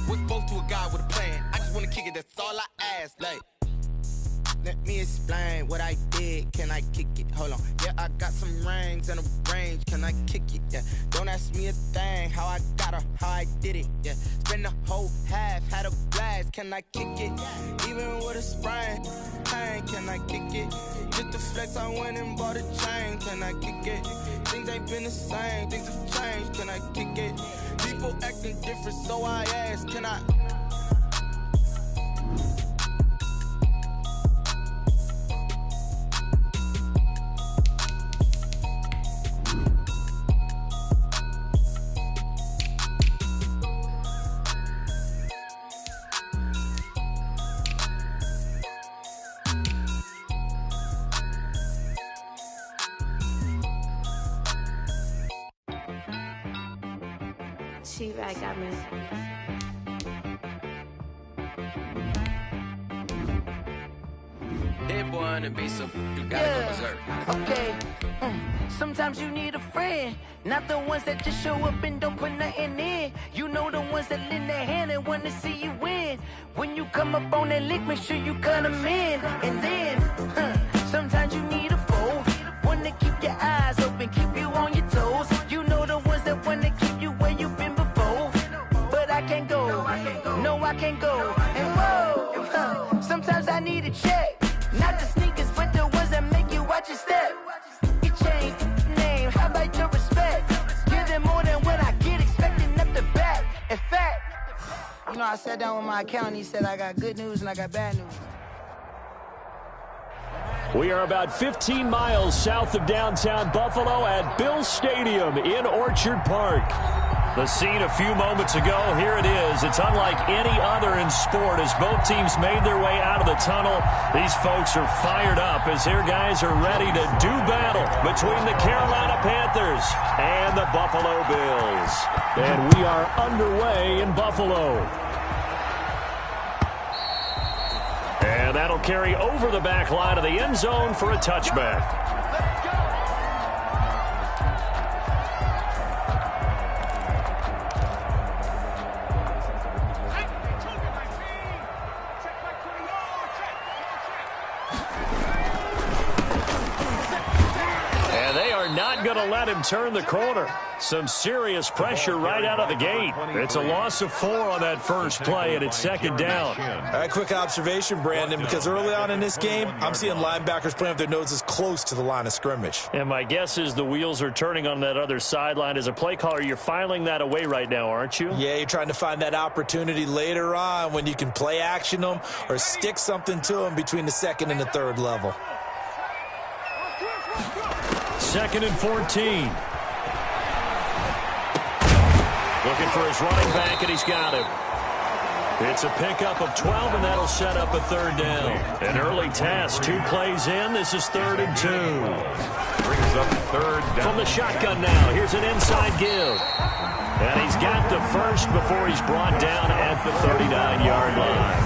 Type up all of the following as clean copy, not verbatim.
with both to a guy with a plan. I just wanna kick it, that's all I ask. Like, let me explain what I did. Can I kick it? Hold on. Yeah, I got some rings and a range. Can I kick it? Yeah. Don't ask me a thing. How I got her, how I did it. Yeah. Spend the whole half, had a blast. Can I kick it? Even with a sprain. Pain, can I kick it? Just to flex, I went and bought a chain. Can I kick it? Things ain't been the same. Things have changed. Can I kick it? People acting different, so I ask. Can I? She-Rag got me. That boy on the beat, so you gotta go berserk. Okay. Sometimes you need a friend, not the ones that just show up and don't put nothing in. You know the ones that lend their hand and want to see you win. When you come up on that lick, make sure you cut them in. And then, sometimes you need a foe, one to keep your eyes open, keep you on your toes. You know the ones that want to keep you where you've been before. But I can't go, no I can't go. And whoa, sometimes I need a check. Not the sneakers, but the ones that make you watch your step. You change name, how about your respect? Give them more than what I get, expecting up the back. In fact, you know, I sat down with my accountant, he said I got good news and I got bad news. We are about 15 miles south of downtown Buffalo at Bills Stadium in Orchard Park. The scene a few moments ago, here it is. It's unlike any other in sport as both teams made their way out of the tunnel. These folks are fired up as their guys are ready to do battle between the Carolina Panthers and the Buffalo Bills. And we are underway in Buffalo. And that'll carry over the back line of the end zone for a touchback. Not going to let him turn the corner. Some serious pressure right out of the gate. It's a loss of 4 on that first play, and it's second down. All right, quick observation, Brandon, because early on in this game, I'm seeing linebackers playing with their noses close to the line of scrimmage. And my guess is the wheels are turning on that other sideline. As a play caller, you're filing that away right now, aren't you? Yeah, you're trying to find that opportunity later on when you can play action them or stick something to them between the second and the third level. Second and 14. Looking for his running back, and he's got him. It's a pickup of 12, and that'll set up a third down. An early task, 2 plays in. This is 3rd and 2. Brings up third down. From the shotgun now, here's an inside give. And he's got the first before he's brought down at the 39-yard line.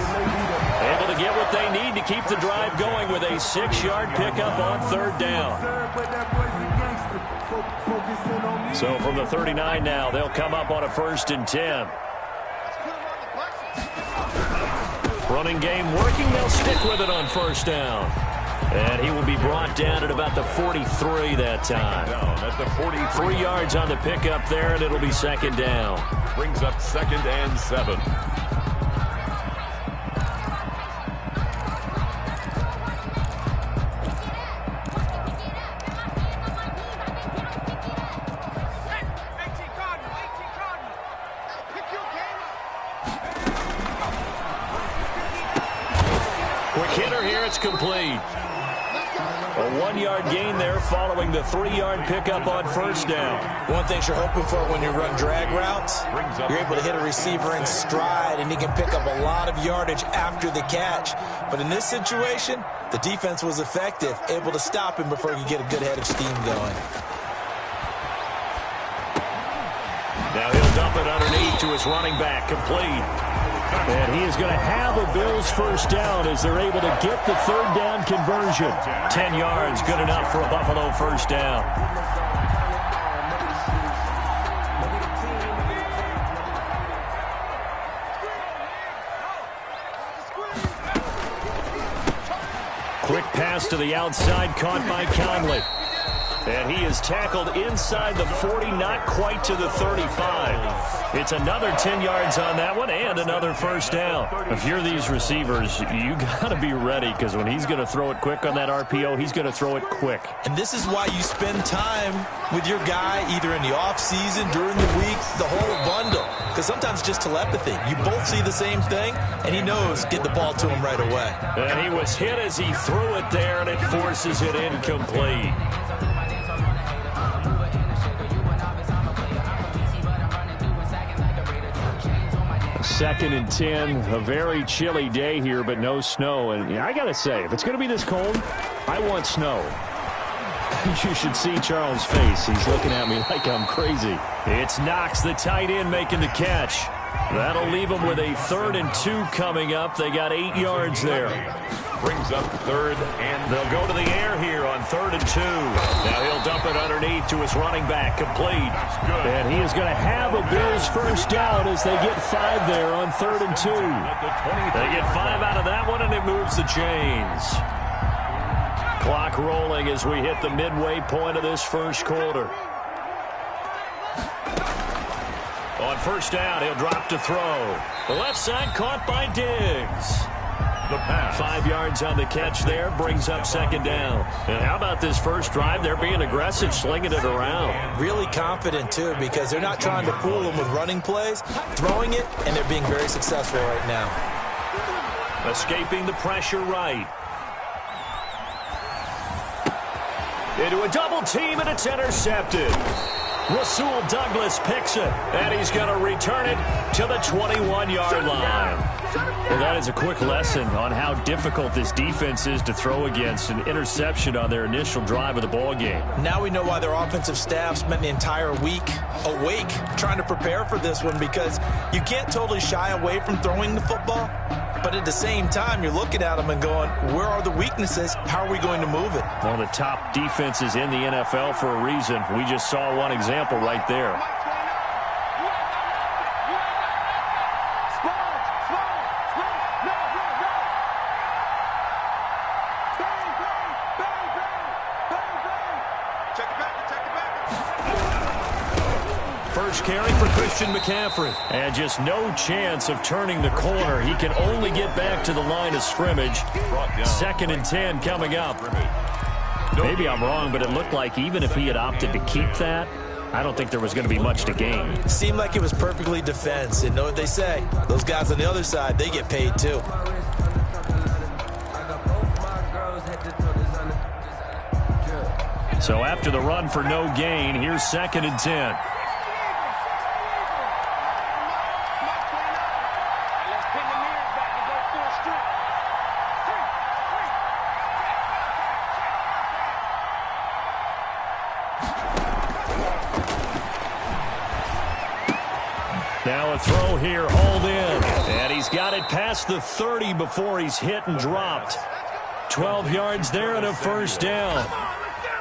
Able to get what they need to keep the drive going with a 6-yard pickup on 3rd down. So from the 39 now, they'll come up on a 1st and 10. Running game working. They'll stick with it on 1st down. And he will be brought down at about the 43 that time. Down at the 43. 3 yards on the pickup there, and it'll be 2nd down. Brings up 2nd and 7. Complete. A 1-yard gain there following the 3-yard pickup on 1st down. One thing you're hoping for when you run drag routes, you're able to hit a receiver in stride, and he can pick up a lot of yardage after the catch. But in this situation, the defense was effective, able to stop him before he could get a good head of steam going. Now he'll dump it underneath to his running back, complete. And he is going to have a Bills 1st down as they're able to get the 3rd down conversion. 10 yards, good enough for a Buffalo 1st down. Quick pass to the outside, caught by Conley. And he is tackled inside the 40, not quite to the 35. It's another 10 yards on that one and another first down. If you're these receivers, you got to be ready, because when he's going to throw it quick on that RPO, he's going to throw it quick. And this is why you spend time with your guy either in the offseason, during the week, the whole bundle. Because sometimes just telepathy. You both see the same thing, and he knows get the ball to him right away. And he was hit as he threw it there, and it forces it incomplete. 2nd and 10, a very chilly day here, but no snow. And I got to say, if it's going to be this cold, I want snow. You should see Charles' face. He's looking at me like I'm crazy. It's Knox, the tight end, making the catch. That'll leave them with a 3rd and 2 coming up. They got 8 yards there. Brings up 3rd and they'll go to the air here on 3rd and 2. Now he'll dump it underneath to his running back, complete. And he is going to have a Bills first down as they get 5 there on 3rd and 2. They get 5 out of that one, and it moves the chains. Clock rolling as we hit the midway point of this first quarter. On first down, he'll drop to throw. The left side caught by Diggs. the pass. 5 yards on the catch there, brings up 2nd down. And how about this first drive? They're being aggressive, slinging it around. Really confident, too, because they're not trying to fool them with running plays, throwing it, and they're being very successful right now. Escaping the pressure right. Into a double team, and it's intercepted. Rasul Douglas picks it, and he's going to return it to the 21-yard line. Well, that is a quick lesson on how difficult this defense is to throw against. An interception on their initial drive of the ball game. Now we know why their offensive staff spent the entire week awake trying to prepare for this one, because you can't totally shy away from throwing the football, but at the same time you're looking at them and going, where are the weaknesses? How are we going to move it? One of the top defenses in the NFL for a reason. We just saw one example right there. First carry for Christian McCaffrey. And just no chance of turning the corner. He can only get back to the line of scrimmage. 2nd and 10 coming up. Maybe I'm wrong, but it looked like even if he had opted to keep that, I don't think there was going to be much to gain. Seemed like it was perfectly defense. And know what they say? Those guys on the other side, they get paid too. So after the run for no gain, here's 2nd and 10. Now a throw here, hauled in. And he's got it past the 30 before he's hit and dropped. 12 yards there and a first down.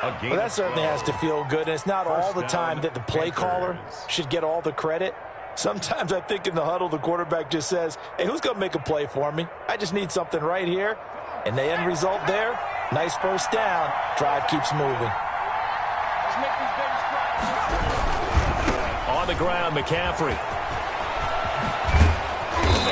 Well, that certainly has to feel good. And it's not all the time that the play caller should get all the credit. Sometimes I think in the huddle, the quarterback just says, hey, who's going to make a play for me? I just need something right here. And the end result there, nice first down. Drive keeps moving. On the ground, McCaffrey.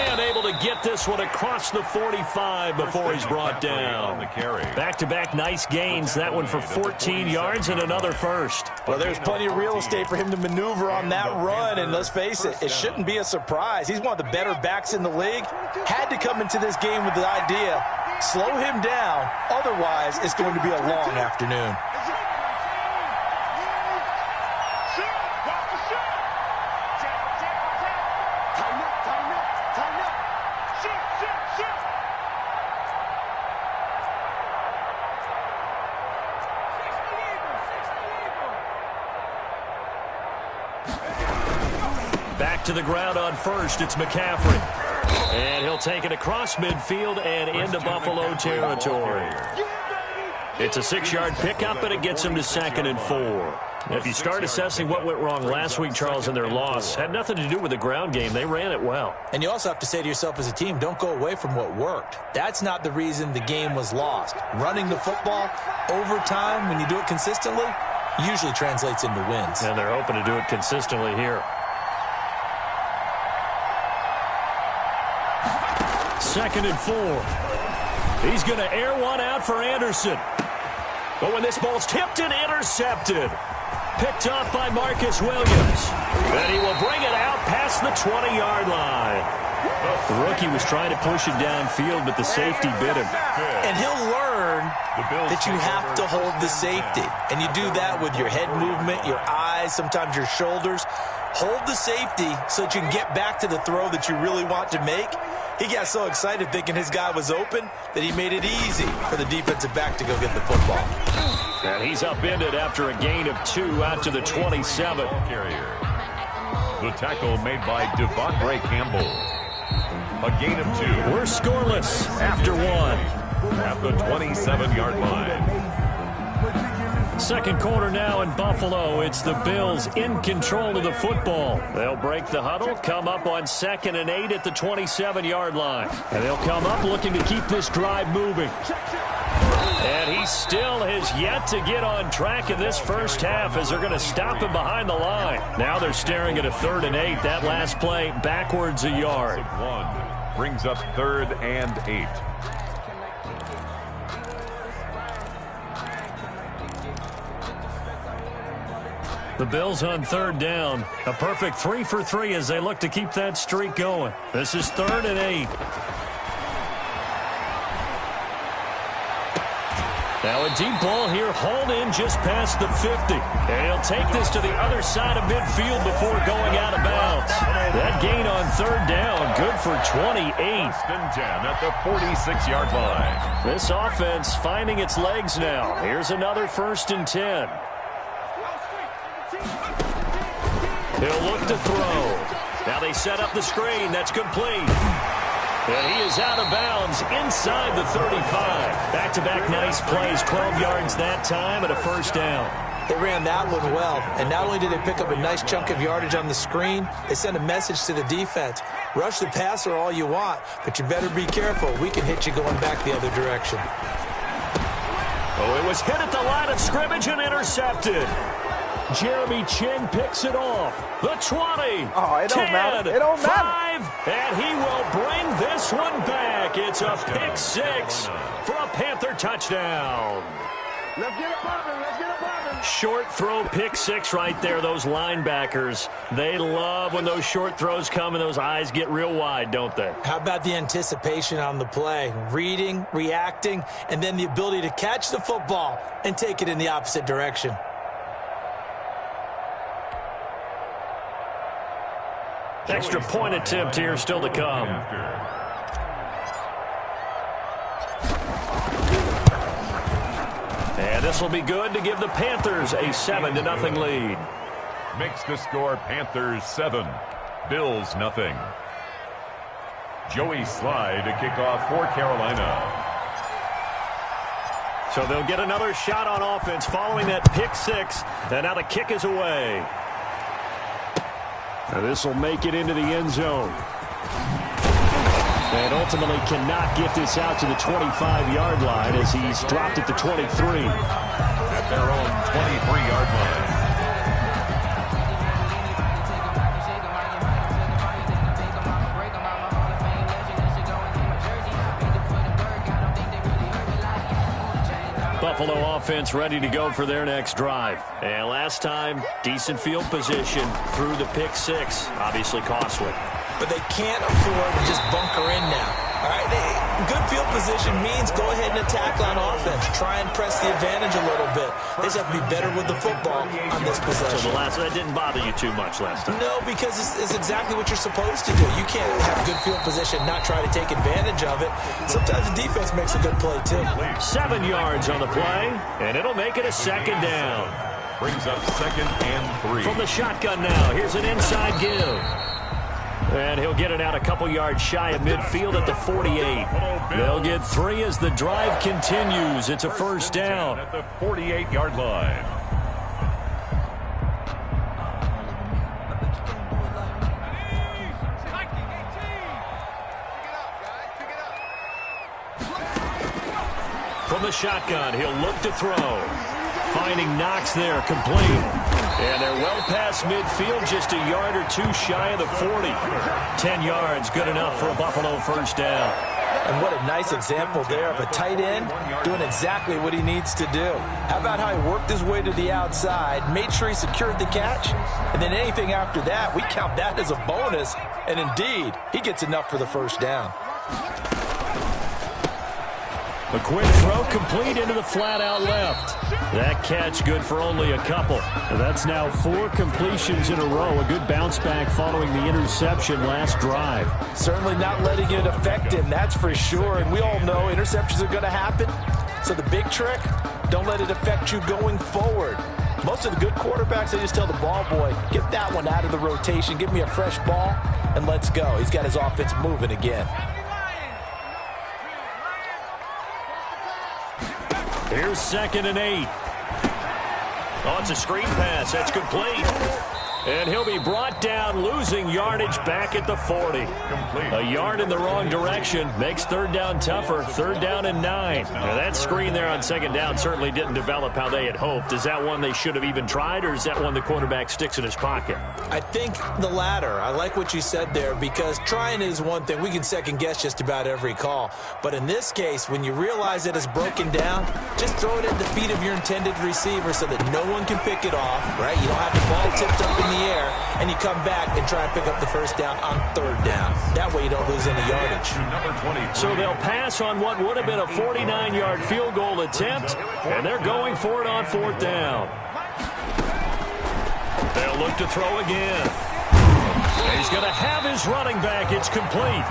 And able to get this one across the 45 before he's brought down. Back-to-back nice gains. That one for 14 yards and another first. Well, there's plenty of real estate for him to maneuver on that run. And let's face it, it shouldn't be a surprise. He's one of the better backs in the league. Had to come into this game with the idea, slow him down. Otherwise, it's going to be a long afternoon. Back to the ground on first, it's McCaffrey. And he'll take it across midfield and into Buffalo territory. It's a 6-yard pickup, and it gets him to 2nd and 4. If you start assessing what went wrong last week, Charles, in their loss, had nothing to do with the ground game. They ran it well. And you also have to say to yourself as a team, don't go away from what worked. That's not the reason the game was lost. Running the football over time, when you do it consistently, usually translates into wins. And they're hoping to do it consistently here. Second and 4. He's going to air one out for Anderson. But when this ball's tipped and intercepted, picked up by Marcus Williams. And he will bring it out past the 20-yard line. The rookie was trying to push it downfield, but the safety bit him. And he'll learn that you have to hold the safety. And you do that with your head movement, your eyes, sometimes your shoulders. Hold the safety so that you can get back to the throw that you really want to make. He got so excited thinking his guy was open that he made it easy for the defensive back to go get the football. And he's upended after a gain of 2 out to the 27. The tackle made by Devondre Campbell. A gain of 2. We're scoreless after 1. At the 27-yard line. Second quarter now in Buffalo. It's the Bills in control of the football. They'll break the huddle, come up on 2nd and 8 at the 27-yard line. And they'll come up looking to keep this drive moving. And he still has yet to get on track in this first half as they're going to stop him behind the line. Now they're staring at a 3rd and 8. That last play backwards a yard. 1 brings up 3rd and 8. The Bills on 3rd down. A perfect 3 for 3 as they look to keep that streak going. This is 3rd and 8. Now a deep ball here, hauled in just past the 50. And he'll take this to the other side of midfield before going out of bounds. That gain on 3rd down, good for 28. 1st and 10 at the 46-yard line. This offense finding its legs now. Here's another 1st and 10. He'll look to throw. Now they set up the screen. That's complete. And he is out of bounds inside the 35. Back-to-back nice plays. 12 yards that time and a 1st down. They ran that one well. And not only did they pick up a nice chunk of yardage on the screen, they sent a message to the defense. Rush the passer all you want, but you better be careful. We can hit you going back the other direction. Oh, it was hit at the line of scrimmage and intercepted. Jeremy Chin picks it off. The 20. Oh, it don't 10, matter. It don't 5, and he will bring this one back. It's a pick 6 for a Panther touchdown. Let's get it poppin'. Let's get it poppin'. Short throw, pick 6 right there. Those linebackers, they love when those short throws come and those eyes get real wide, don't they? How about the anticipation on the play? Reading, reacting, and then the ability to catch the football and take it in the opposite direction. Extra point attempt here still to come. And this will be good to give the Panthers a 7-0 lead. Makes the score Panthers 7, Bills nothing. Joey Slye to kick off for Carolina. So they'll get another shot on offense following that pick 6. And now the kick is away. And this will make it into the end zone. And ultimately cannot get this out to the 25-yard line as he's dropped at the 23. At their own 23-yard line. Buffalo offense ready to go for their next drive. And last time, decent field position through the pick 6. Obviously costly. But they can't afford to just bunker in now. All right, good field position means go ahead and attack on offense. Try and press the advantage a little bit. They just have to be better with the football on this possession. So that didn't bother you too much last time? No, because it's exactly what you're supposed to do. You can't have good field position, not try to take advantage of it. Sometimes the defense makes a good play, too. 7 yards on the play, and it'll make it a 2nd down. Brings up 2nd and 3. From the shotgun now, here's an inside give. And he'll get it out a couple yards shy of midfield at the 48. They'll get 3 as the drive continues. It's a 1st down. At the 48-yard line. From the shotgun, he'll look to throw. Finding Knox there, complete. And they're well past midfield, just a yard or two shy of the 40. 10 yards, good enough for a Buffalo first down. And what a nice example there of a tight end doing exactly what he needs to do. How about how he worked his way to the outside, made sure he secured the catch, and then anything after that, we count that as a bonus. And indeed, he gets enough for the first down. A quick throw complete into the flat out left. That catch good for only a couple. That's now 4 completions in a row. A good bounce back following the interception last drive. Certainly not letting it affect him, that's for sure. And we all know interceptions are going to happen. So the big trick, don't let it affect you going forward. Most of the good quarterbacks, they just tell the ball boy, get that one out of the rotation, give me a fresh ball, and let's go. He's got his offense moving again. Here's 2nd and 8. Oh, it's a screen pass. That's complete. And he'll be brought down, losing yardage back at the 40. A yard in the wrong direction makes 3rd down tougher. 3rd down and 9. Now, that screen there on 2nd down certainly didn't develop how they had hoped. Is that one they should have even tried, or is that one the quarterback sticks in his pocket? I think the latter. I like what you said there, because trying is one thing. We can second-guess just about every call. But in this case, when you realize that it's broken down, just throw it at the feet of your intended receiver so that no one can pick it off, right? You don't have the ball tipped up in the air, and you come back and try and pick up the first down on 3rd down. That way you don't lose any yardage. So they'll pass on what would have been a 49-yard field goal attempt, and they're going for it on 4th down. They'll look to throw again. He's going to have his running back. It's complete.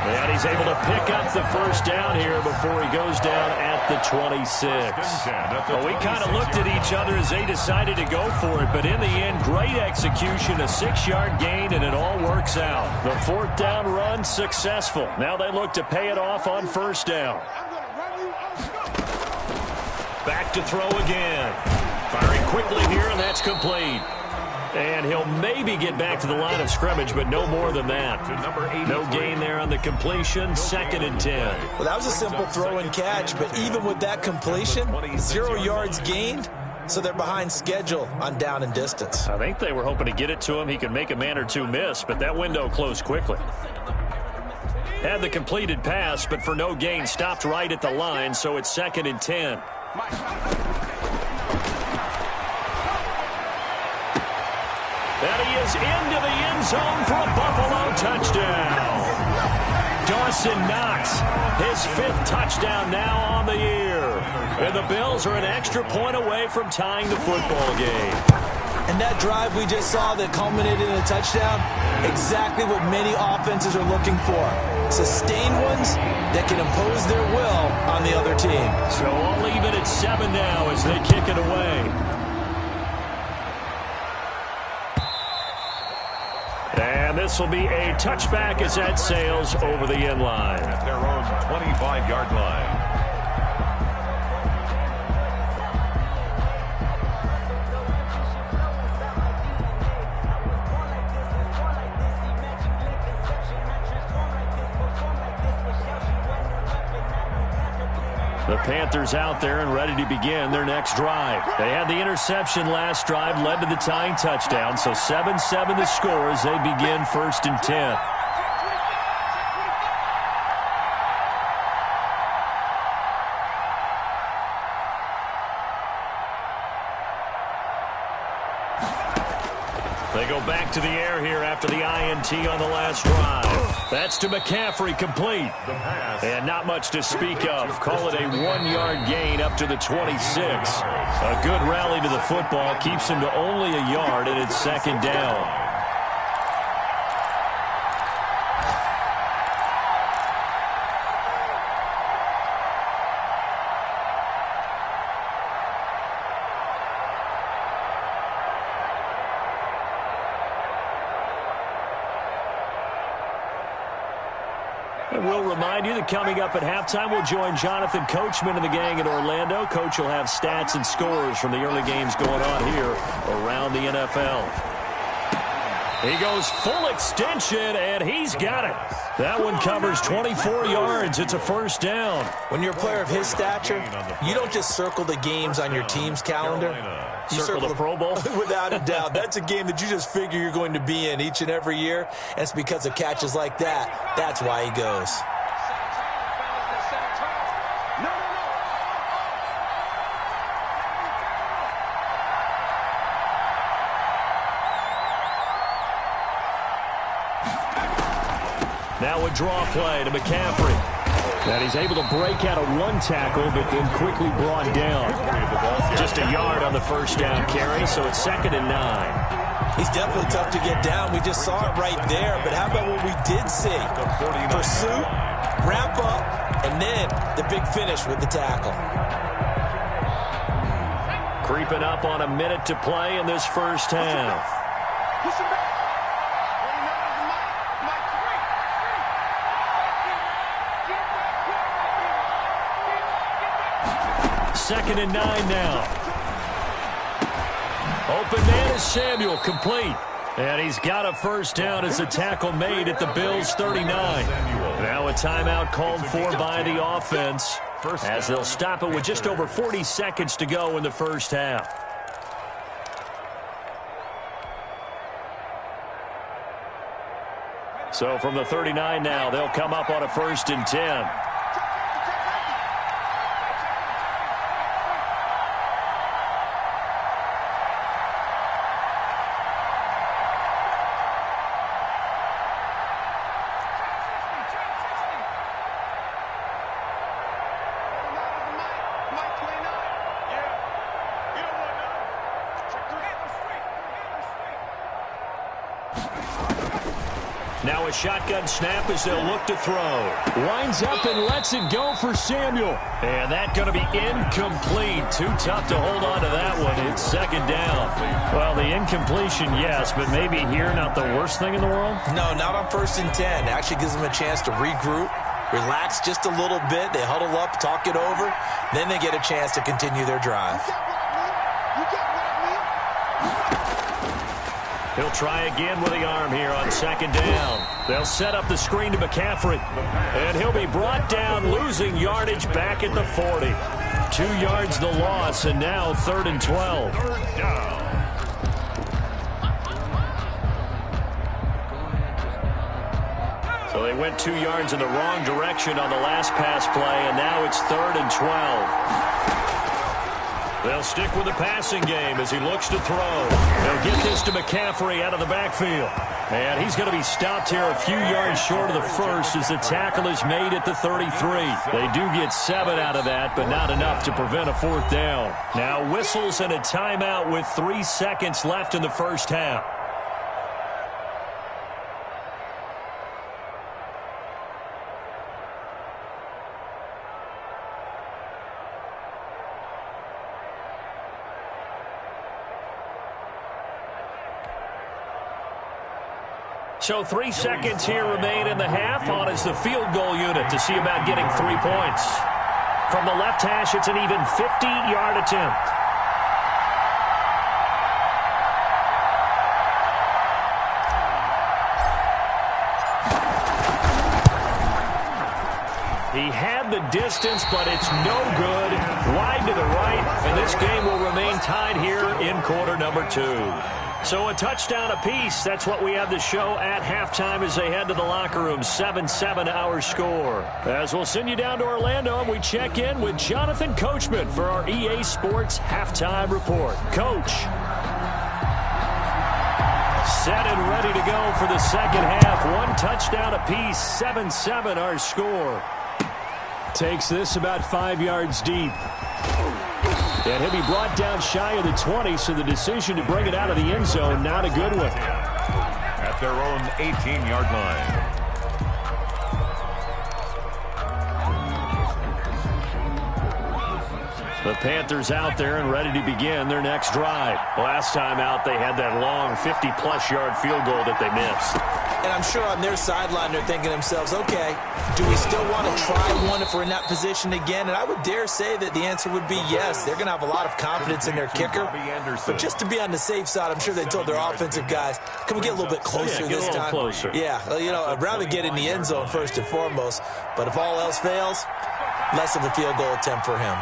And he's able to pick up the first down here before he goes down at the 26. Well, we kind of looked at each other as they decided to go for it, but in the end, great execution, a 6-yard gain, and it all works out. The 4th down run successful. Now they look to pay it off on 1st down. Back to throw again. Firing quickly here, and that's complete. And he'll maybe get back to the line of scrimmage, but no more than that. No gain there on the completion. 2nd and 10. Well, that was a simple throw and catch, but even with that completion, 0 yards gained, so they're behind schedule on down and distance. I think they were hoping to get it to him. He could make a man or two miss, but that window closed quickly. Had the completed pass, but for no gain, stopped right at the line, so it's 2nd and 10. And he is into the end zone for a Buffalo touchdown. Dawson Knox, his 5th touchdown now on the year. And the Bills are an extra point away from tying the football game. And that drive we just saw that culminated in a touchdown, exactly what many offenses are looking for. Sustained ones that can impose their will on the other team. So I'll leave it at 7 now as they kick it away. And this will be a touchback as that sails over the end line. At their own 25-yard line. The Panthers out there and ready to begin their next drive. They had the interception last drive, led to the tying touchdown, so 7-7 the score as they begin 1st and 10. They go back to the air here after the INT on the last drive. That's to McCaffrey, complete. And not much to speak of. Call it a 1-yard gain up to the 26. A good rally to the football keeps him to only a yard, and it's 2nd down. And we'll remind you that coming up at halftime, we'll join Jonathan Coachman and the gang in Orlando. Coach will have stats and scores from the early games going on here around the NFL. He goes full extension, and he's got it. That one covers 24 yards. It's a first down. When you're a player of his stature, you don't just circle the games on your team's calendar. You circle the Pro Bowl? Without a doubt. That's a game that you just figure you're going to be in each and every year. And it's because of catches like that. That's why he goes. Now a draw play to McCaffrey. And he's able to break out of one tackle, but then quickly brought down. Just a yard on the first down carry, so it's 2nd and 9. He's definitely tough to get down. We just saw it right there. But how about what we did see? Pursuit, wrap up, and then the big finish with the tackle. Creeping up on a minute to play in this first half. 2nd and 9 now. Open man is Samuel, complete. And he's got a first down as a tackle made at the Bills' 39. Now a timeout called for by the offense as they'll stop it with just over 40 seconds to go in the first half. So from the 39 now, they'll come up on a 1st and 10. Now a shotgun snap as they'll look to throw. Winds up and lets it go for Samuel. And that's going to be incomplete. Too tough to hold on to that one. It's 2nd down. Well, the incompletion, yes, but maybe here not the worst thing in the world? No, not on 1st and 10. It actually gives them a chance to regroup, relax just a little bit. They huddle up, talk it over. Then they get a chance to continue their drive. He'll try again with the arm here on 2nd down. They'll set up the screen to McCaffrey. And he'll be brought down, losing yardage back at the 40. 2 yards the loss, and now 3rd and 12. So they went 2 yards in the wrong direction on the last pass play, and now it's 3rd and 12. They'll stick with the passing game as he looks to throw. They'll get this to McCaffrey out of the backfield. And he's going to be stopped here a few yards short of the first as the tackle is made at the 33. They do get 7 out of that, but not enough to prevent a 4th down. Now whistles and a timeout with 3 seconds left in the first half. So 3 seconds here remain in the half. On is the field goal unit to see about getting 3 points. From the left hash, it's an even 50-yard attempt. He had the distance, but it's no good. Wide to the right, and this game will remain tied here in quarter number 2. So a touchdown apiece. That's what we have to show at halftime as they head to the locker room. 7-7 our score. As we'll send you down to Orlando, and we check in with Jonathan Coachman for our EA Sports Halftime Report. Coach. Set and ready to go for the second half. 1 touchdown apiece. 7-7 our score. Takes this about 5 yards deep. And he'll be brought down shy of the 20, so the decision to bring it out of the end zone, not a good one. At their own 18-yard line. The Panthers out there and ready to begin their next drive. Last time out, they had that long 50-plus yard field goal that they missed. And I'm sure on their sideline they're thinking to themselves, okay, do we still want to try one if we're in that position again? And I would dare say that the answer would be yes. They're going to have a lot of confidence in their kicker. But just to be on the safe side, I'm sure they told their offensive guys, can we get a little bit closer this time? Closer. Yeah, well, you know, I'd rather get in the end zone first and foremost. But if all else fails, less of a field goal attempt for him.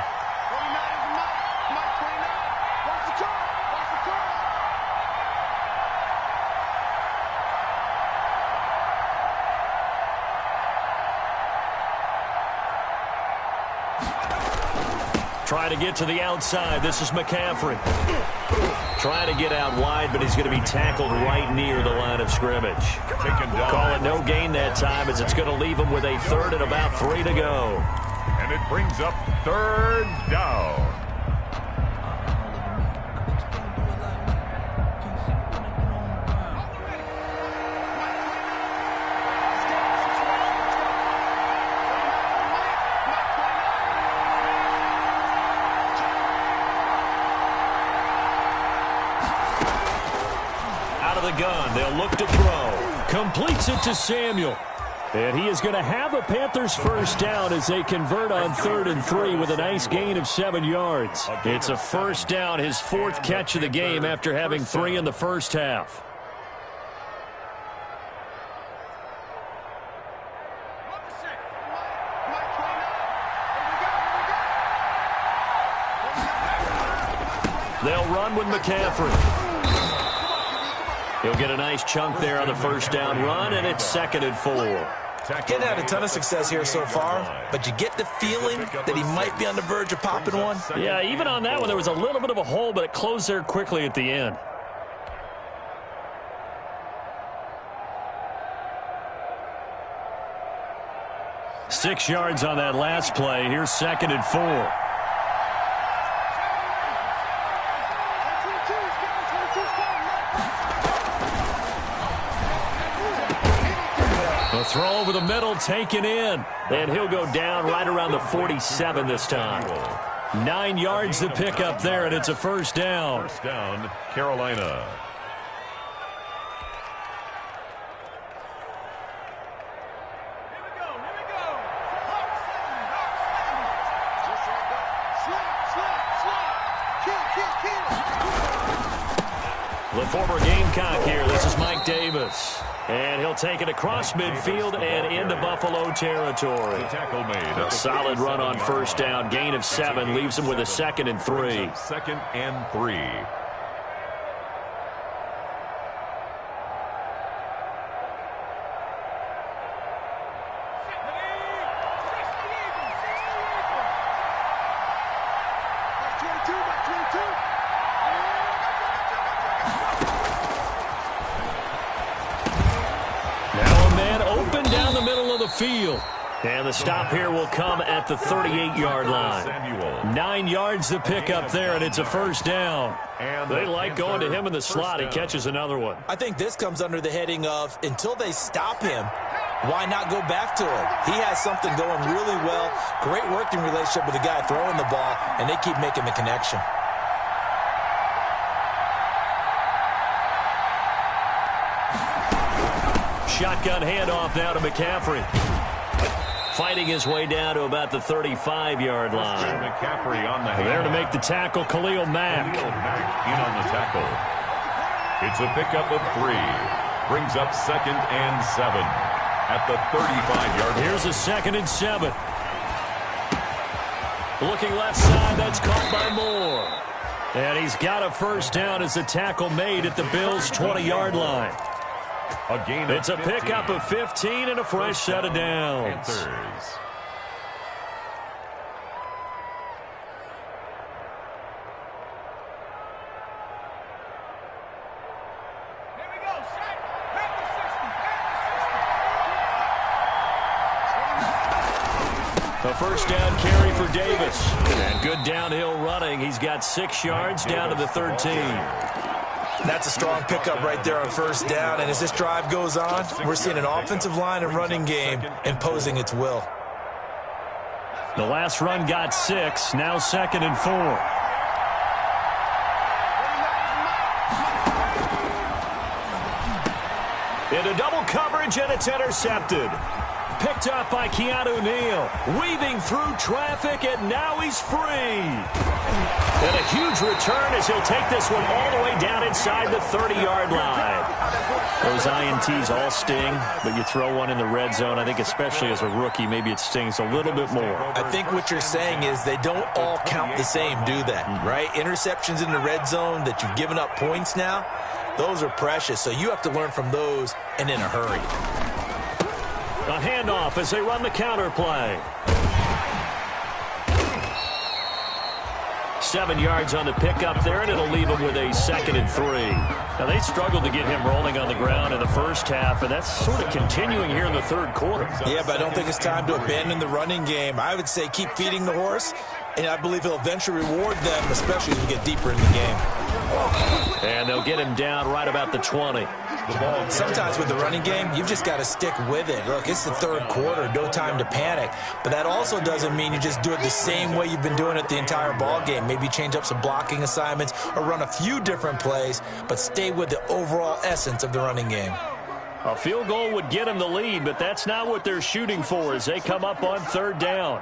Trying to get to the outside. This is McCaffrey. Trying to get out wide, but he's going to be tackled right near the line of scrimmage. Call it no gain that time, as it's going to leave him with a third and about 3 to go. And it brings up third down. The gun. They'll look to throw. Completes it to Samuel. And he is going to have a Panthers first down as they convert on 3rd and 3 with a nice gain of 7 yards. It's a first down, his 4th catch of the game after having 3 in the first half. They'll run with McCaffrey. He'll get a nice chunk there on the first down run, and it's 2nd and 4. Getting had a ton of success here so far, but you get the feeling that he might be on the verge of popping one. Yeah, even on that one, there was a little bit of a hole, but it closed there quickly at the end. Six yards on that last play. Here's 2nd and 4. The throw over the middle, taken in. And he'll go down right around the 47 this time. 9 yards to pick up there, and it's a first down. First down, Carolina. The former Gamecock here. This is Mike Davis. And he'll take it across midfield and into Buffalo territory. Tackle made. A solid run on first down. Gain of 7 leaves him with a 2nd and 3. 2nd and 3. Field. And the stop here will come at the 38-yard line. 9 yards to pick up there, and it's a first down. They like going to him in the slot. He catches another one. I think this comes under the heading of, until they stop him, why not go back to him? He has something going really well. Great working relationship with the guy throwing the ball, and they keep making the connection. Shotgun handoff now to McCaffrey. Fighting his way down to about the 35-yard line. McCaffrey on the there to make the tackle, Khalil Mack. In on the tackle. It's a pickup of 3. Brings up 2nd and 7 at the 35-yard line. Here's a 2nd and 7. Looking left side, that's caught by Moore. And he's got a first down as the tackle made at the Bills' 20-yard line. It's a pickup of 15 and a fresh set of downs. Panthers. A first down carry for Davis. And good downhill running. He's got 6 yards down to the 13. That's a strong pickup right there on first down. And as this drive goes on, we're seeing an offensive line and running game imposing its will. The last run got 6. Now 2nd and 4. Into double coverage. coverage, and it's intercepted. Picked up by Keanu Neal. Weaving through traffic, and now he's free. And a huge return as he'll take this one all the way down inside the 30-yard line. Those INTs all sting, but you throw one in the red zone, I think especially as a rookie, maybe it stings a little bit more. I think what you're saying is they don't all count the same, do they? Right? Interceptions in the red zone that you've given up points now, those are precious, so you have to learn from those and in a hurry. A handoff as they run the counter play. 7 yards on the pickup there, and it'll leave him with a 2nd and 3. Now, they struggled to get him rolling on the ground in the first half, and that's sort of continuing here in the third quarter. Yeah, but I don't think it's time to abandon the running game. I would say keep feeding the horse, and I believe he'll eventually reward them, especially as we get deeper in the game. And they'll get him down right about the 20. Sometimes with the running game, you've just got to stick with it. Look, it's the third quarter, no time to panic. But that also doesn't mean you just do it the same way you've been doing it the entire ball game. Maybe change up some blocking assignments or run a few different plays, but stay with the overall essence of the running game. A field goal would get him the lead, but that's not what they're shooting for as they come up on 3rd down.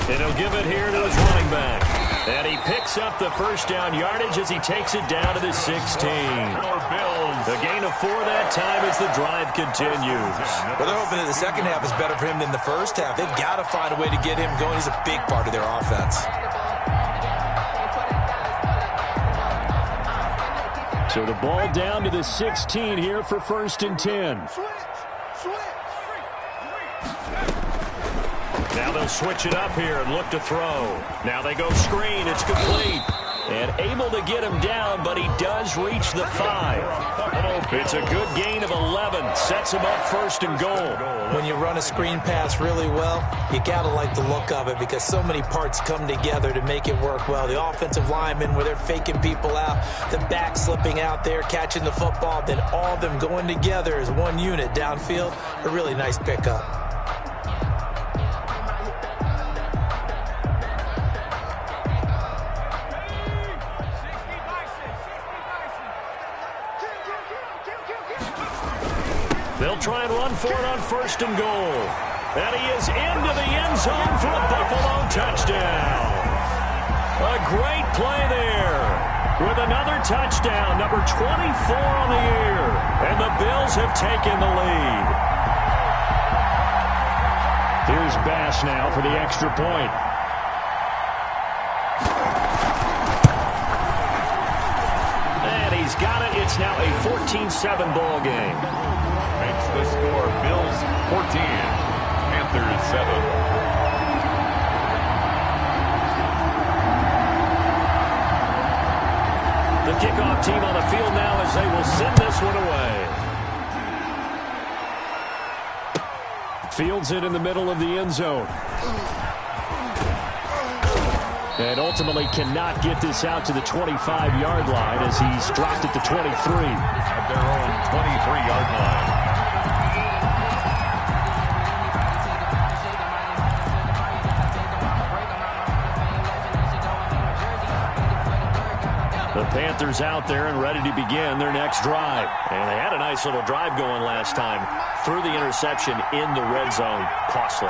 And he'll give it here to his running back. And he picks up the first down yardage as he takes it down to the 16. The gain of 4 that time as the drive continues. Well, they're hoping that the second half is better for him than the first half. They've got to find a way to get him going. He's a big part of their offense. So the ball down to the 16 here for 1st and 10. Now they'll switch it up here and look to throw. Now they go screen. It's complete. And able to get him down, but he does reach the 5. It's a good gain of 11. Sets him up 1st and goal. When you run a screen pass really well, you got to like the look of it because so many parts come together to make it work well. The offensive linemen, where they're faking people out, the back slipping out there, catching the football, then all of them going together as one unit downfield. A really nice pickup. They'll try and run for it on 1st and goal. And he is into the end zone for a Buffalo touchdown. A great play there with another touchdown, number 24 on the year. And the Bills have taken the lead. Here's Bass now for the extra point. And he's got it. It's now a 14-7 ball game. Makes the score Bills 14, Panthers 7. The kickoff team on the field now as they will send this one away. Fields it in the middle of the end zone. And ultimately cannot get this out to the 25-yard line as he's dropped at the 23. At their own 23-yard line. The Panthers out there and ready to begin their next drive. And they had a nice little drive going last time. Threw the interception in the red zone. Costly.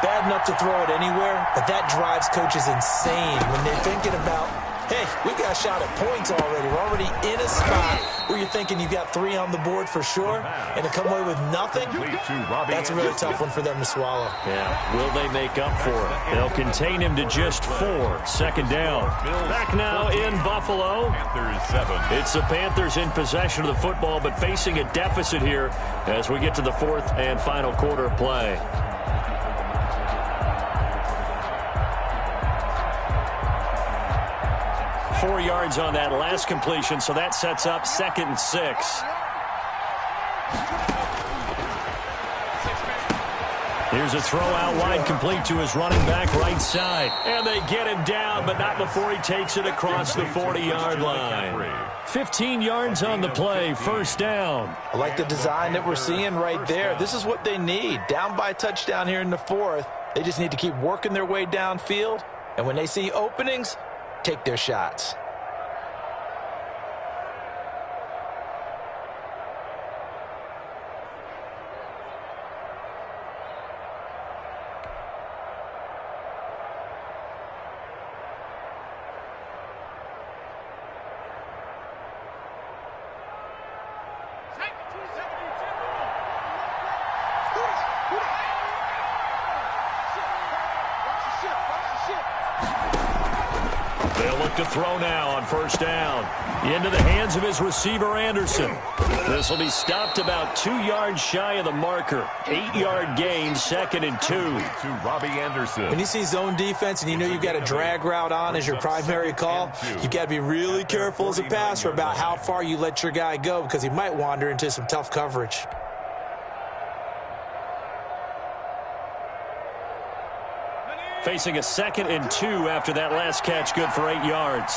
Bad enough to throw it anywhere, but that drives coaches insane when they're thinking about, hey, we got a shot at points already. We're already in a spot where you're thinking you got 3 on the board for sure, and to come away with nothing, that's a really tough one for them to swallow. Yeah, will they make up for it? They'll contain him to just 4. 2nd down. Back now in Buffalo. Panthers 7. It's the Panthers in possession of the football, but facing a deficit here as we get to the 4th and final quarter of play. Four yards on that last completion, so that sets up 2nd and 6. Here's a throw out wide, complete to his running back right side. And they get him down, but not before he takes it across the 40-yard line. 15 yards on the play, 1st down. I like the design that we're seeing right there. This is what they need. Down by a touchdown here in the 4th. They just need to keep working their way downfield. And when they see openings, take their shots. Back to throw now on first down. Into the hands of his receiver, Anderson. This will be stopped about 2 yards shy of the marker. 8-yard gain, 2nd and 2. To Robbie Anderson. When you see zone defense and you know you've got a drag route on as your primary call, you've got to be really careful as a passer about how far you let your guy go because he might wander into some tough coverage. Facing a 2nd and 2 after that last catch, good for 8 yards.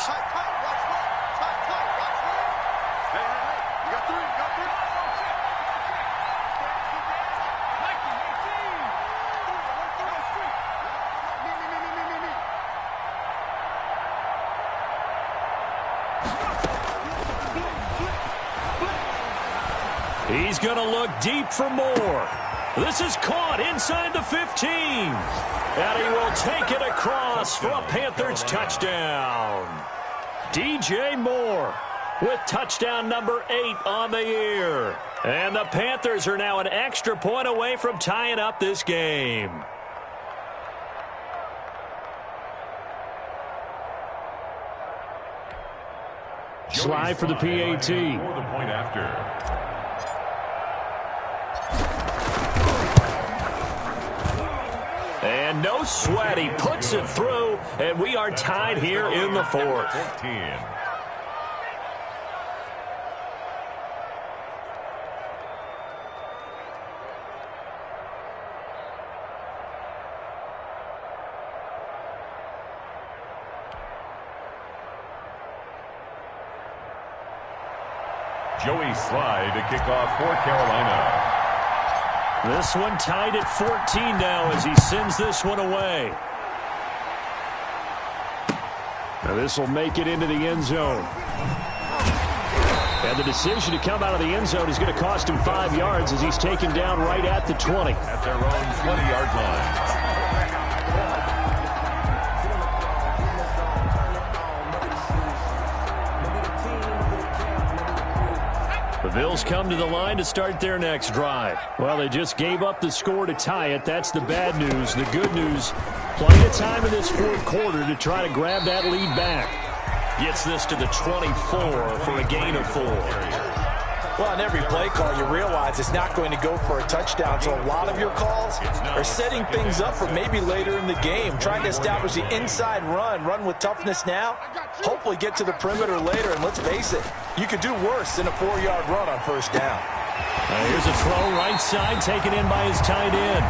He's going to look deep for more. This is caught inside the 15. And he will take it across for a Panthers touchdown. DJ Moore with touchdown number 8 on the year. And the Panthers are now an extra point away from tying up this game. Slide for the PAT. For the point after. And no sweat, he puts it through, and we are tied here in the 4th. 14. Joey Slye to kick off for Carolina. This one tied at 14 now as he sends this one away. Now this will make it into the end zone. And the decision to come out of the end zone is going to cost him 5 yards as he's taken down right at the 20. At their own 20-yard line. The Bills come to the line to start their next drive. Well, they just gave up the score to tie it. That's the bad news. The good news, plenty of time in this 4th quarter to try to grab that lead back. Gets this to the 24 for a gain of 4. Well, on every play call, you realize it's not going to go for a touchdown, so a lot of your calls are setting things up for maybe later in the game, trying to establish the inside run with toughness now, hopefully get to the perimeter later, and let's face it, you could do worse than a 4-yard run on first down. Here's a throw right side taken in by his tight end.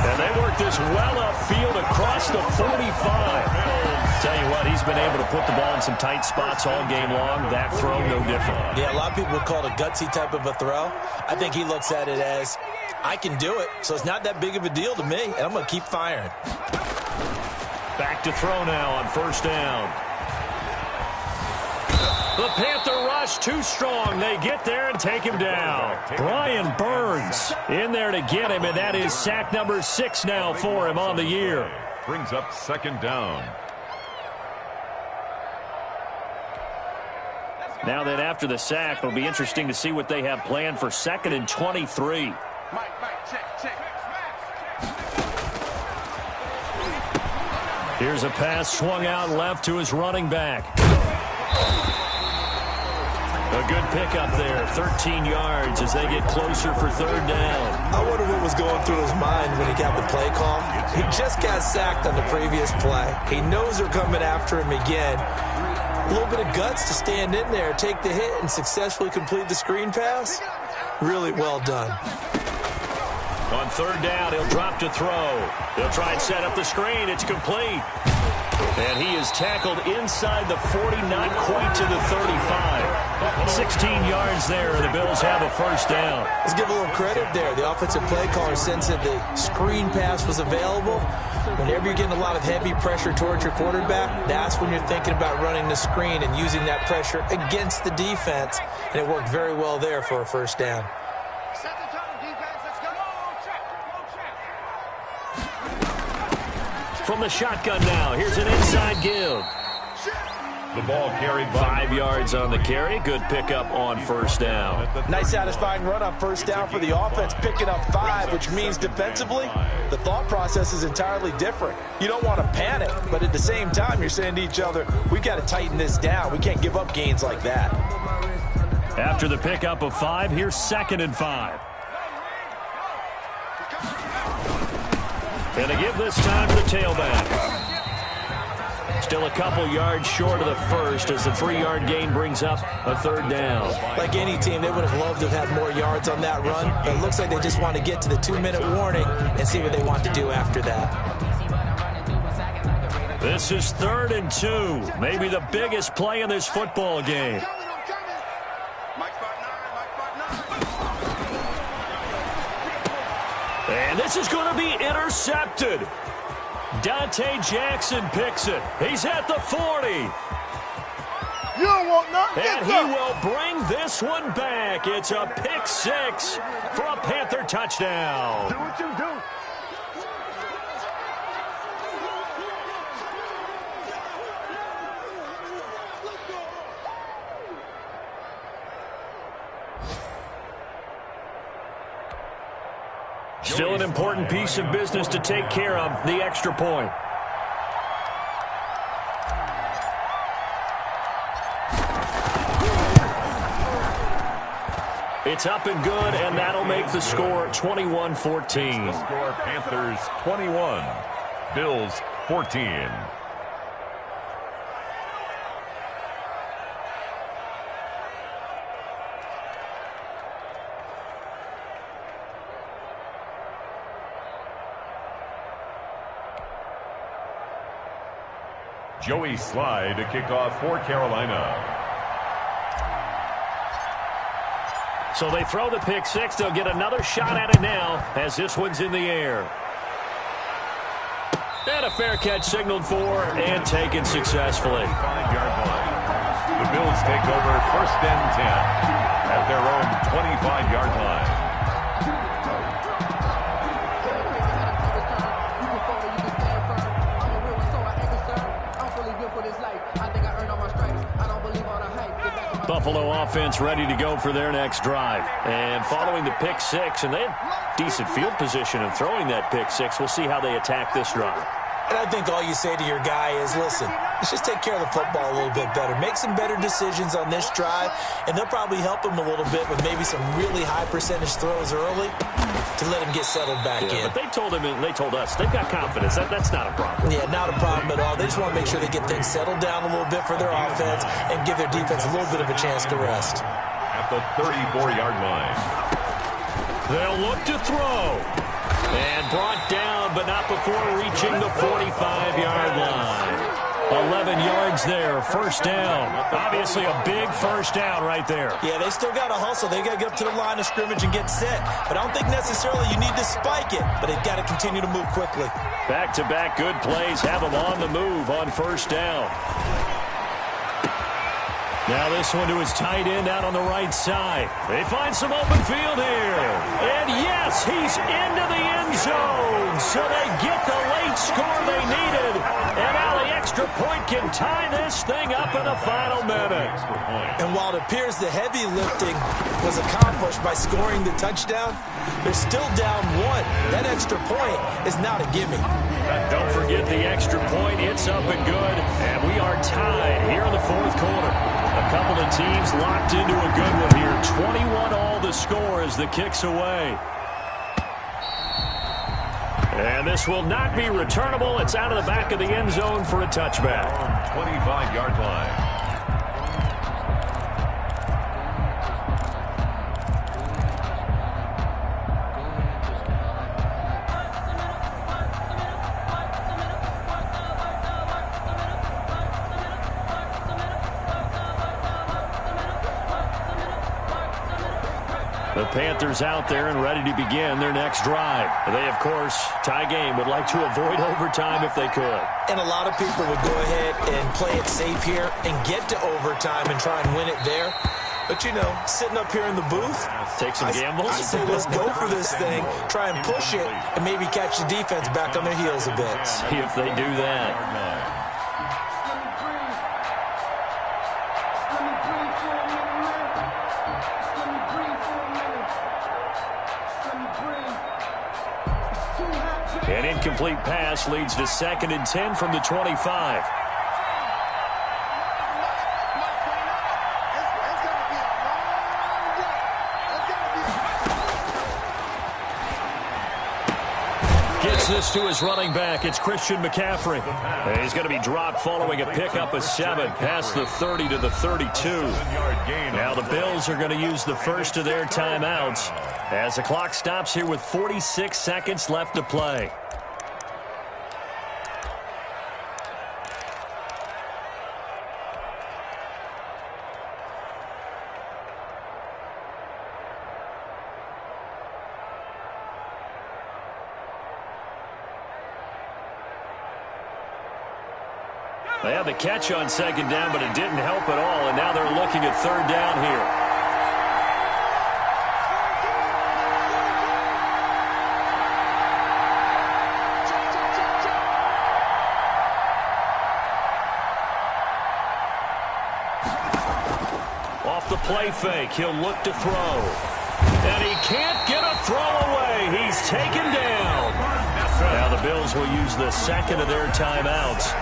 And they work this well upfield across the 45. Tell you what, he's been able to put the ball in some tight spots all game long. That throw, no different. Yeah, a lot of people would call it a gutsy type of a throw. I think he looks at it as, I can do it, so it's not that big of a deal to me, and I'm going to keep firing. Back to throw now on first down. The Panther rush too strong. They get there and take him down. Brian Burns in there to get him, and that is sack number 6 now for him on the year. Brings up 2nd down. Now that after the sack, it'll be interesting to see what they have planned for 2nd and 23. Here's a pass swung out left to his running back. A good pickup there, 13 yards as they get closer for 3rd down. I wonder what was going through his mind when he got the play call. He just got sacked on the previous play. He knows they're coming after him again. A little bit of guts to stand in there, take the hit, and successfully complete the screen pass. Really well done. On 3rd down, he'll drop to throw. He'll try and set up the screen. It's complete. And he is tackled inside the 40, not quite to the 35. 16 yards there, and the Bills have a 1st down. Let's give a little credit there. The offensive play caller sensed that the screen pass was available. Whenever you're getting a lot of heavy pressure towards your quarterback, that's when you're thinking about running the screen and using that pressure against the defense. And it worked very well there for a 1st down. From the shotgun now, here's an inside give. The ball carried by 5 yards on the carry. Good pickup on first down. Nice satisfying run on first down for the offense, picking up 5, which means defensively, the thought process is entirely different. You don't want to panic, but at the same time, you're saying to each other, we've got to tighten this down. We can't give up gains like that. After the pickup of 5, here's 2nd and 5. And they give this time to the tailback. Still a couple yards short of the first as the 3-yard gain brings up a 3rd down. Like any team, they would have loved to have had more yards on that run, but it looks like they just want to get to the 2-minute warning and see what they want to do after that. This is 3rd and 2, maybe the biggest play in this football game. And this is going to be intercepted. Dante Jackson picks it. He's at the 40. You don't want nothing. And he will bring this one back. It's a pick 6 for a Panther touchdown. Do what you do. Still an important piece of business to take care of, the extra point. It's up and good, and that'll make the score 21-14. The score, Panthers 21, Bills 14. Joey Slye to kick off for Carolina. So they throw the pick 6. They'll get another shot at it now as this one's in the air. And a fair catch signaled for and taken successfully. 5-yard line. The Bills take over 1st and 10 at their own 25-yard line. Buffalo offense ready to go for their next drive. And following the pick 6, and they had decent field position in throwing that pick 6. We'll see how they attack this drive. And I think all you say to your guy is, listen, let's just take care of the football a little bit better. Make some better decisions on this drive, and they'll probably help him a little bit with maybe some really high percentage throws early to let him get settled back in. But they told him, and they told us, they've got confidence. That's not a problem. Yeah, not a problem at all. They just want to make sure they get things settled down a little bit for their offense and give their defense a little bit of a chance to rest. At the 34-yard line. They'll look to throw. And brought down, but not before reaching the 45-yard line. 11 yards there, 1st down. Obviously a big 1st down right there. Yeah, they still got to hustle. They got to get up to the line of scrimmage and get set. But I don't think necessarily you need to spike it, but they've got to continue to move quickly. Back-to-back good plays have them on the move on 1st down. Now this one to his tight end out on the right side. They find some open field here. And yes, he's into the end zone. So they get the late score they needed. And now the extra point can tie this thing up in the final minute. And while it appears the heavy lifting was accomplished by scoring the touchdown, they're still down 1. That extra point is not a gimme. Don't forget the extra point. It's up and good. And we are tied here in the 4th quarter. A couple of teams locked into a good one here. 21 all the score as the kick's away. And this will not be returnable. It's out of the back of the end zone for a touchback. 25-yard line. The Panthers out there and ready to begin their next drive. They, of course, tie game, would like to avoid overtime if they could. And a lot of people would go ahead and play it safe here and get to overtime and try and win it there. But, you know, sitting up here in the booth, take some gambles. I say let's go for this thing, try and push it, and maybe catch the defense back on their heels a bit. See if they do that. An incomplete pass leads to 2nd and 10 from the 25. Gets this to his running back. It's Christian McCaffrey. And he's going to be dropped following a pickup of 7 past the 30 to the 32. Now the Bills are going to use the first of their timeouts as the clock stops here with 46 seconds left to play. They had the catch on 2nd down, but it didn't help at all, and now they're looking at 3rd down here. Off the play fake, he'll look to throw. And he can't get a throw away. He's taken down. Now the Bills will use the 2nd of their timeouts,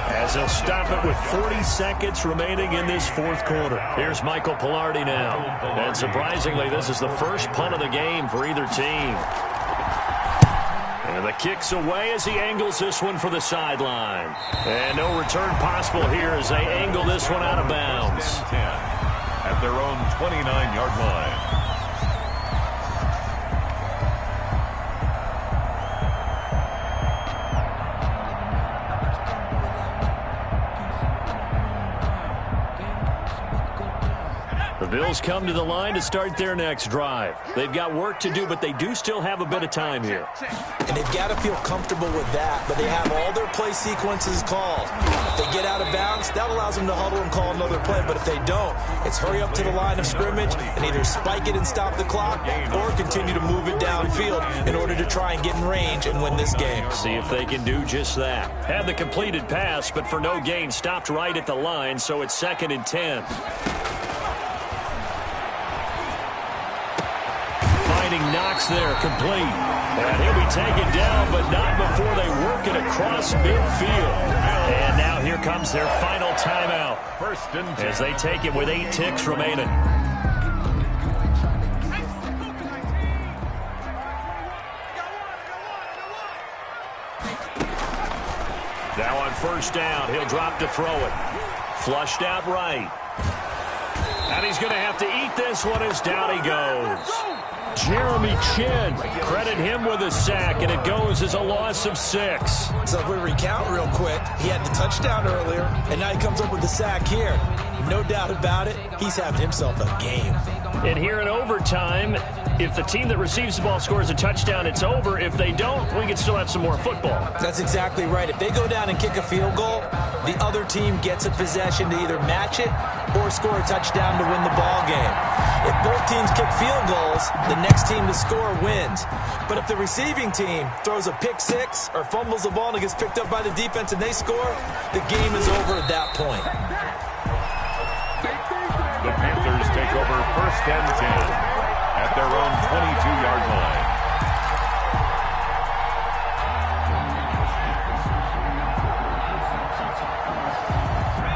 as they'll stop it with 40 seconds remaining in this 4th quarter. Here's Michael Pilardi now. And surprisingly, this is the first punt of the game for either team. And the kick's away as he angles this one for the sideline. And no return possible here as they angle this one out of bounds. At their own 29-yard line. The Bills come to the line to start their next drive. They've got work to do, but they do still have a bit of time here. And they've got to feel comfortable with that, but they have all their play sequences called. If they get out of bounds, that allows them to huddle and call another play, but if they don't, it's hurry up to the line of scrimmage and either spike it and stop the clock or continue to move it downfield in order to try and get in range and win this game. See if they can do just that. Had the completed pass, but for no gain, stopped right at the line, so it's 2nd and 10. Knox there, complete. And he'll be taken down, but not before they work it across midfield. And now here comes their final timeout as they take it with 8 ticks remaining. Now on 1st down, he'll drop to throw it. Flushed out right. And he's going to have to eat this one as down he goes. Jeremy Chin, credit him with a sack, and it goes as a loss of 6. So if we recount real quick, he had the touchdown earlier, and now he comes up with the sack here. No doubt about it, he's having himself a game. And here in overtime, if the team that receives the ball scores a touchdown, it's over. If they don't, we can still have some more football. That's exactly right. If they go down and kick a field goal, the other team gets a possession to either match it or score a touchdown to win the ball game. If both teams kick field goals, the next team to score wins. But if the receiving team throws a pick 6 or fumbles the ball and it gets picked up by the defense and they score, the game is over at that point. The Panthers take over 1st and 10 at their own 22-yard line.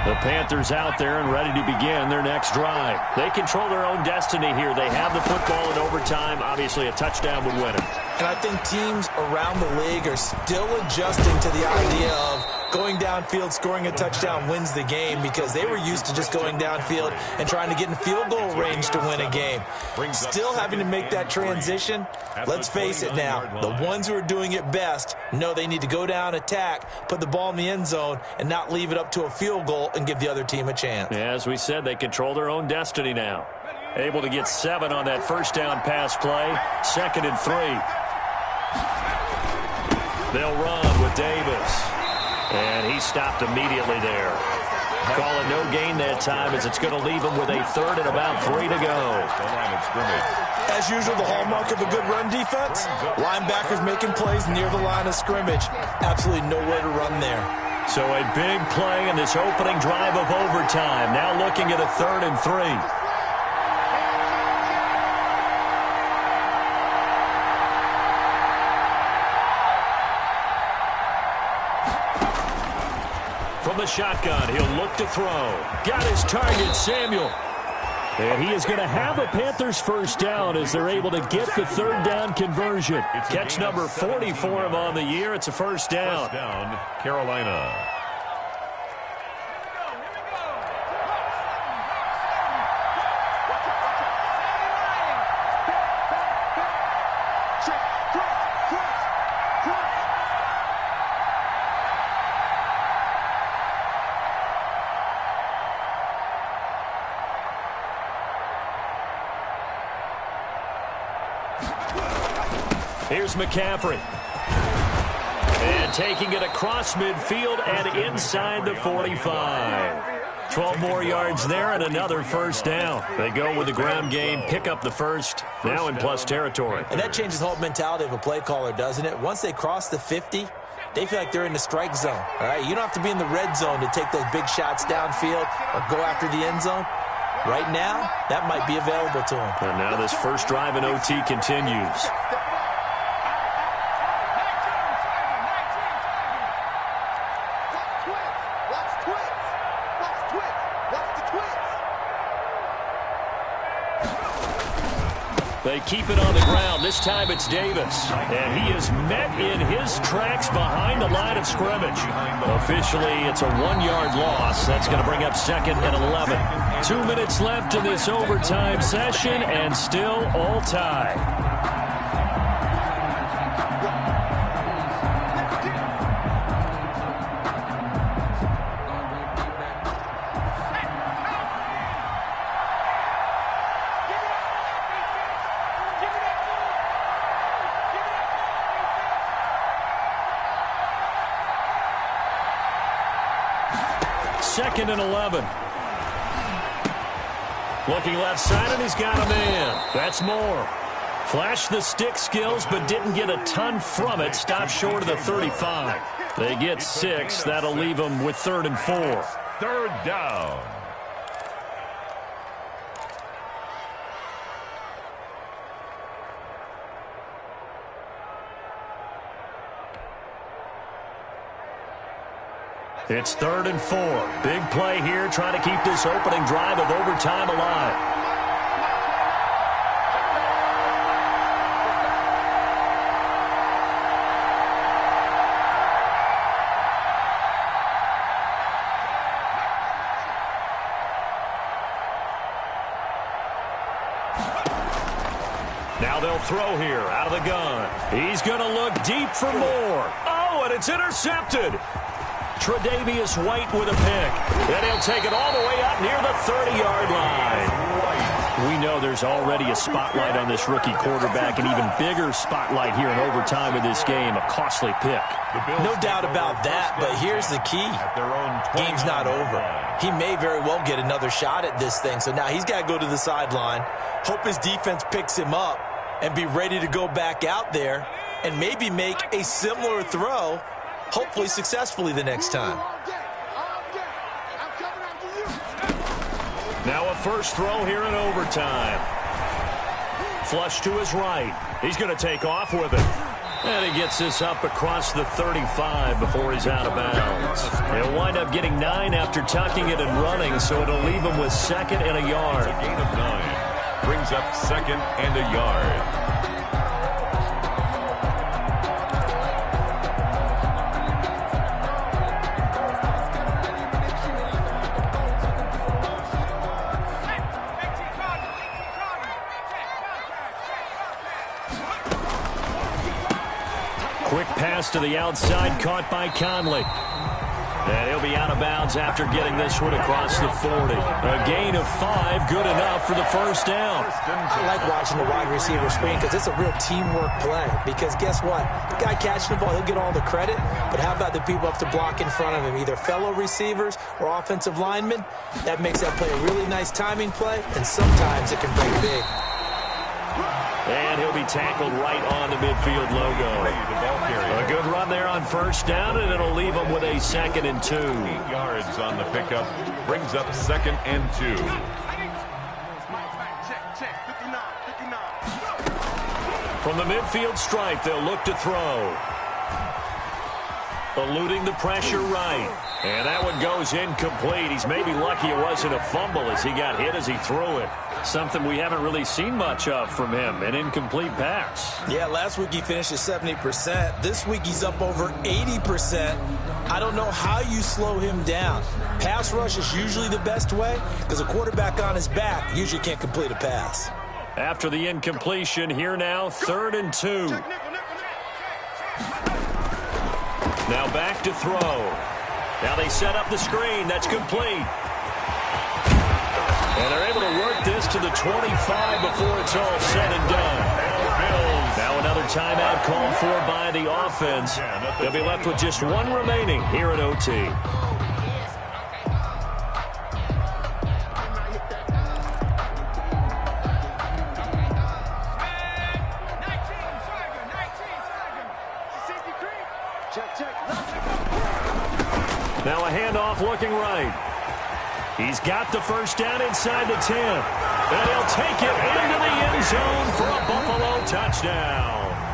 The Panthers out there and ready to begin their next drive. They control their own destiny here. They have the football in overtime. Obviously, a touchdown would win it. And I think teams around the league are still adjusting to the idea of going downfield, scoring a touchdown wins the game, because they were used to just going downfield and trying to get in field goal range to win a game. Still having to make that transition. Let's face it now, the ones who are doing it best know they need to go down, attack, put the ball in the end zone, and not leave it up to a field goal and give the other team a chance. Yeah, as we said, they control their own destiny now. Able to get 7 on that 1st down pass play. 2nd and 3. They'll run with Davis. And he stopped immediately there. Call it no gain that time, as it's going to leave him with a 3rd and about 3 to go. As usual, the hallmark of a good run defense, linebackers making plays near the line of scrimmage. Absolutely nowhere to run there. So a big play in this opening drive of overtime. Now looking at a 3rd and 3. the shotgun. He'll look to throw. Got his target, Samuel. And he is going to have a Panthers first down as they're able to get the third down conversion. Catch number 40 for him on the year. It's a first down. First down, Carolina. Here's McCaffrey. And taking it across midfield and inside the 45. 12 more yards there and another first down. They go with the ground game, pick up the first, now in plus territory. And that changes the whole mentality of a play caller, doesn't it? Once they cross the 50, they feel like they're in the strike zone. All right, you don't have to be in the red zone to take those big shots downfield or go after the end zone. Right now, that might be available to them. And now this first drive in OT continues. They keep it on the ground. This time it's Davis. And he is met in his tracks behind the line of scrimmage. Officially, it's a 1-yard loss. That's going to bring up 2nd and 11. 2 minutes left in this overtime session, and still all tied. Second and 11. Looking left side, and he's got a man. That's Moore. Flashed the stick skills, but didn't get a ton from it. Stopped short of the 35. They get 6. That'll leave them with 3rd and 4. Third down. It's 3rd and 4. Big play here, trying to keep this opening drive of overtime alive. Now they'll throw here out of the gun. He's going to look deep for more. Oh, and it's intercepted. Tre'Davious White with a pick. Then he'll take it all the way up near the 30-yard line. We know there's already a spotlight on this rookie quarterback, an even bigger spotlight here in overtime of this game, a costly pick. No doubt about that, but here's the key. Game's not over. He may very well get another shot at this thing, so now he's got to go to the sideline, hope his defense picks him up, and be ready to go back out there and maybe make a similar throw, hopefully successfully the next time. Now a first throw here in overtime. Flush to his right. He's going to take off with it. And he gets this up across the 35 before he's out of bounds. He'll wind up getting 9 after tucking it and running, so it'll leave him with 2nd and a yard. A gain of 9. Brings up 2nd and a yard. Quick pass to the outside, caught by Conley. And he'll be out of bounds after getting this one across the 40. A gain of 5, good enough for the first down. I like watching the wide receiver screen because it's a real teamwork play. Because guess what? The guy catching the ball, he'll get all the credit. But how about the people up to block in front of him, either fellow receivers or offensive linemen? That makes that play a really nice timing play, and sometimes it can break big. And he'll be tackled right on the midfield logo. A good run there on first down, and it'll leave him with a 2nd and 2. 8 yards on the pickup. Brings up 2nd and 2. From the midfield stripe, they'll look to throw. Eluding the pressure right. And that one goes incomplete. He's maybe lucky it wasn't a fumble as he got hit as he threw it. Something we haven't really seen much of from him, an incomplete pass. Yeah, last week he finished at 70%. This week he's up over 80%. I don't know how you slow him down. Pass rush is usually the best way because a quarterback on his back usually can't complete a pass. After the incompletion, here now, 3rd and 2. Now back to throw. Now they set up the screen. That's complete. And they're able to work this to the 25 before it's all said and done. Now another timeout called for by the offense. They'll be left with just one remaining here at OT. Now a handoff looking right. He's got the first down inside the 10. And he'll take it into the end zone for a Buffalo touchdown.